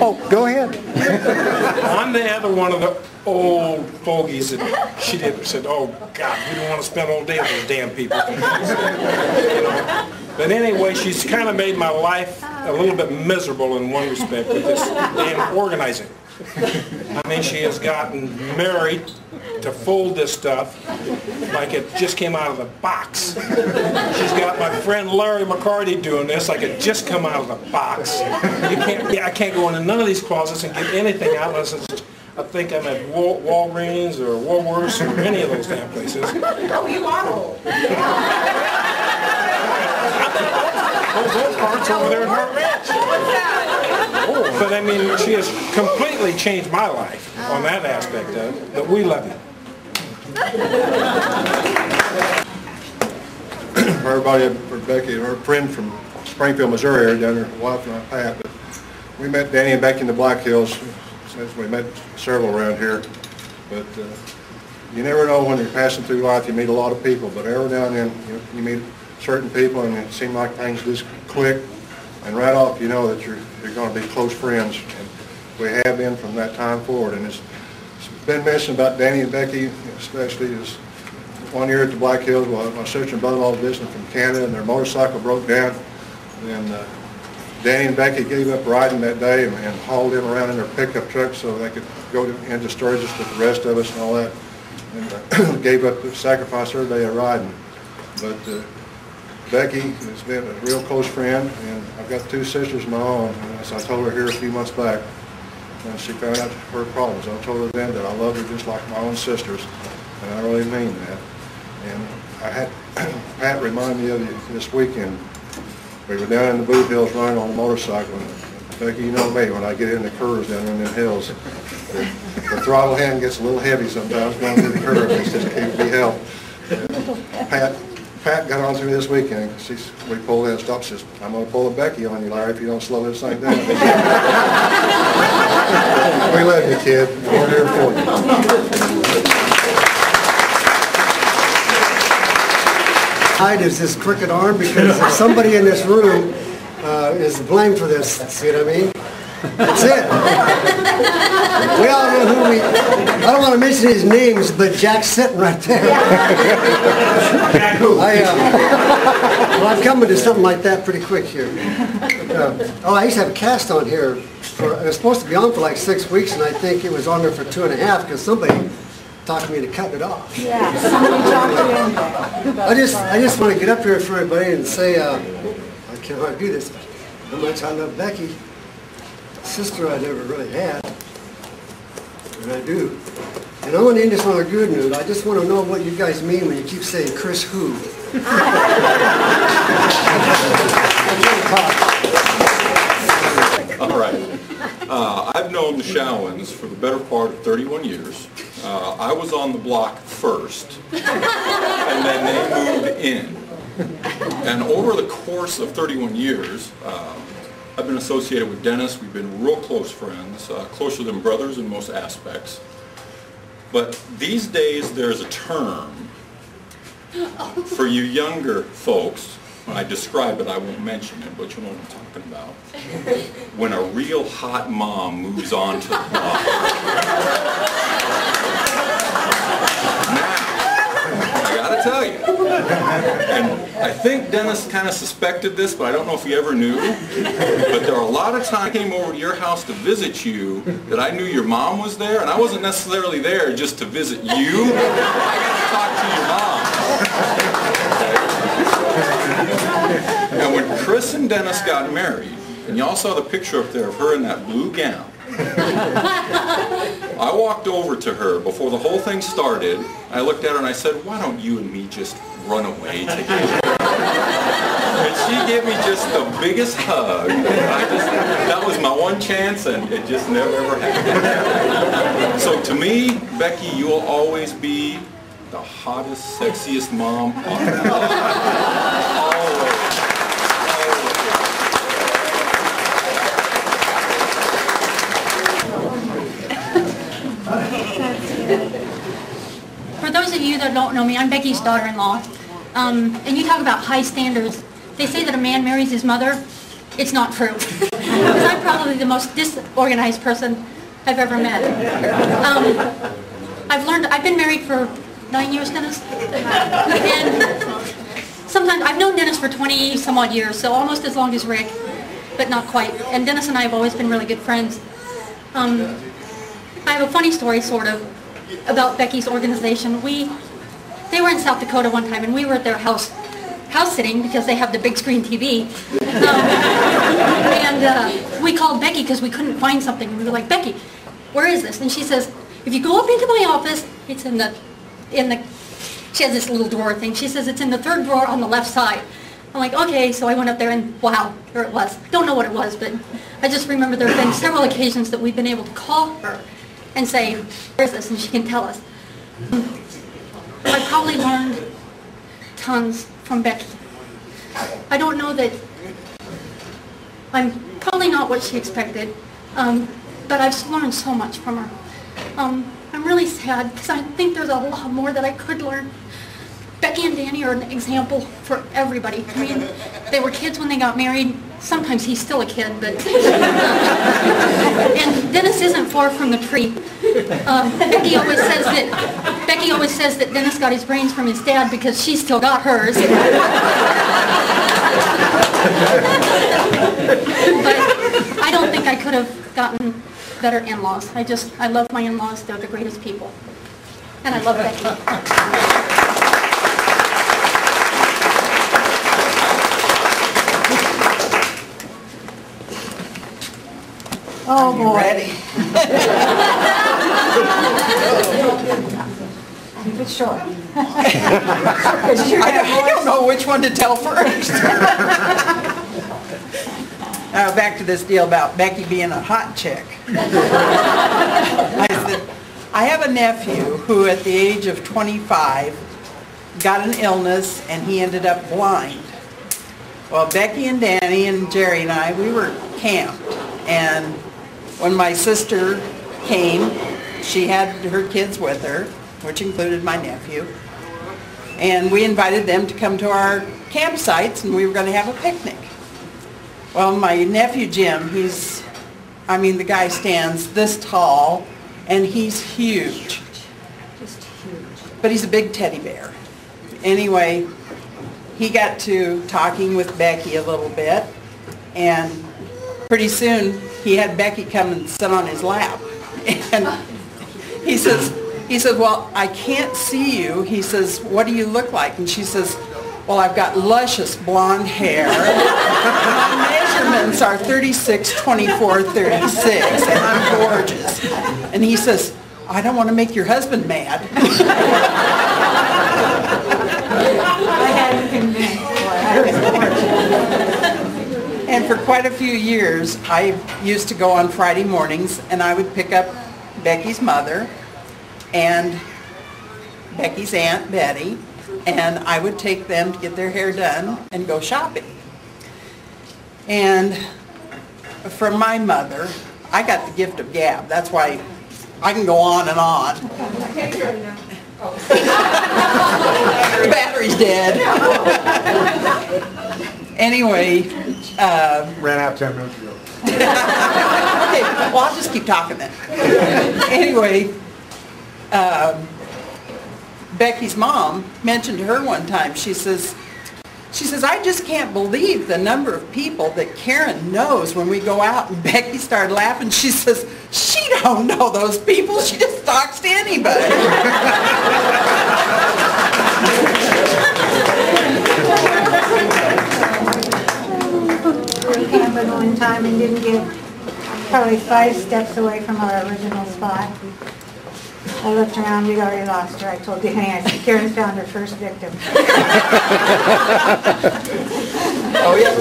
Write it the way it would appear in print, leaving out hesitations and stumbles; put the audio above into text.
Oh, go ahead. I'm the other one of the old fogies that she said, oh God, we don't want to spend all day with those damn people. You know? But anyway, she's kind of made my life a little bit miserable in one respect with this damn organizing. I mean, she has gotten married to fold this stuff like it just came out of the box. She's got my friend Larry McCarty doing this like it just come out of the box. I can't go into none of these closets and get anything out unless I think I'm at Walgreens or Woolworths or any of those damn places. Oh, you are old. Those parts over there in Heart Ranch. But I mean, she has completely changed my life on that aspect of it. But we love you. For everybody, for Becky, her friend from Springfield, Missouri, area down there, wife and I, Pat. But we met Danny and Becky in the Black Hills. Since we met several around here. But you never know when you're passing through life. You meet a lot of people, but every now and then you meet certain people, and it seems like things just click. And right off, you know that you're going to be close friends, and we have been from that time forward. And it's been mentioned about Danny and Becky, especially is one year at the Black Hills. Well, my sister and brother-in-law was visiting from Canada, and their motorcycle broke down, and Danny and Becky gave up riding that day and hauled them around in their pickup truck so they could go into Sturgis with the rest of us and all that, and gave up the sacrifice their day of riding. But Becky has been a real close friend, and I've got two sisters of my own. And as I told her here a few months back, when she found out her problems, I told her then that I love her just like my own sisters, and I really mean that. And I had Pat remind me of you this weekend. We were down in the Boot Hills running on a motorcycle. And Becky, you know me, when I get in the curves down in them hills, the throttle hand gets a little heavy sometimes going through the curve. It just can't be helped. Pat got on through this weekend. We pulled in and stopped. Says, I'm going to pull a Becky on you, Larry, if you don't slow this thing down. We love you, kid. We're here for you. Hide is this crooked arm, because if somebody in this room is blamed for this, see what I mean? That's it. We all know who I don't want to mention his names, but Jack's sitting right there. Well, I'm coming to something like that pretty quick here. I used to have a cast on here. It was supposed to be on for like 6 weeks, and I think it was on there for 2.5 because somebody talked me to cut it off. Yeah, somebody talked you in there. I just want to get up here for everybody and say, I can't hardly do this, but how much I love Becky, sister I never really had, and I do. And I want to end this on a good note. I just want to know what you guys mean when you keep saying Chris who. All right. I've known the Showans for the better part of 31 years. I was on the block first, and then they moved in. And over the course of 31 years, I've been associated with Dennis. We've been real close friends, closer than brothers in most aspects. But these days, there's a term for you younger folks. When I describe it, I won't mention it, but you know what I'm talking about. When a real hot mom moves on to the block. Now, I gotta tell you, and I think Dennis kind of suspected this, but I don't know if he ever knew, but there are a lot of times I came over to your house to visit you that I knew your mom was there, and I wasn't necessarily there just to visit you. I got to talk to your mom. And when Chris and Dennis got married, and y'all saw the picture up there of her in that blue gown, I walked over to her before the whole thing started. I looked at her and I said, why don't you and me just run away together? And she gave me just the biggest hug. That was my one chance, and it just never ever happened. So to me, Becky, you will always be the hottest, sexiest mom on the block. Always. For those of you that don't know me, I'm Becky's daughter-in-law. And you talk about high standards. They say that a man marries his mother. it's not true. Because I'm probably the most disorganized person I've ever met. I've been married for 9 years, Dennis. And sometimes, I've known Dennis for 20 some odd years, so almost as long as Rick, but not quite. And Dennis and I have always been really good friends. I have a funny story, sort of, about Becky's organization. They were in South Dakota one time, and we were at their house sitting because they have the big screen TV. And we called Becky because we couldn't find something. And we were like, Becky, where is this? And she says, if you go up into my office, it's in the, she has this little drawer thing. She says, it's in the third drawer on the left side. I'm like, okay, so I went up there and wow, there it was. Don't know what it was, but I just remember there have been several occasions that we've been able to call her and say, where is this? And she can tell us. I probably learned tons from Becky. I don't know that I'm probably not what she expected, but I've learned so much from her. I'm really sad because I think there's a lot more that I could learn. Becky and Danny are an example for everybody. I mean, they were kids when they got married. Sometimes he's still a kid, but... and Dennis isn't far from the tree. Becky always says that Dennis got his brains from his dad because she still got hers. But I don't think I could have gotten better in-laws. I love my in-laws. They're the greatest people. And I love Becky. Oh, boy. Ready? Keep it short. I don't know which one to tell first. Back to this deal about Becky being a hot chick. I have a nephew who at the age of 25 got an illness and he ended up blind. Well, Becky and Danny and Jerry and I, we were camped, and when my sister came, she had her kids with her, which included my nephew, and we invited them to come to our campsites and we were going to have a picnic. Well, my nephew Jim, the guy stands this tall and he's huge. Just huge. But he's a big teddy bear. Anyway, he got to talking with Becky a little bit, and pretty soon he had Becky come and sit on his lap. And he says, well, I can't see you. He says, what do you look like? And she says, well, I've got luscious blonde hair. My measurements are 36, 24, 36, and I'm gorgeous. And he says, I don't want to make your husband mad. I hadn't convinced. And for quite a few years, I used to go on Friday mornings and I would pick up Becky's mother and Becky's Aunt Betty, and I would take them to get their hair done and go shopping. And from my mother, I got the gift of gab. That's why I can go on and on. The battery's dead. Anyway. Ran out 10 minutes ago. Okay, well, I'll just keep talking then. Anyway, Becky's mom mentioned to her one time, she says, I just can't believe the number of people that Karen knows when we go out. And Becky started laughing. She says, she don't know those people. She just talks to anybody. We campered one time and didn't get probably 5 steps away from our original spot. I looked around, we'd already lost her. I told Danny, I said, Karen's found her first victim. Oh, yes.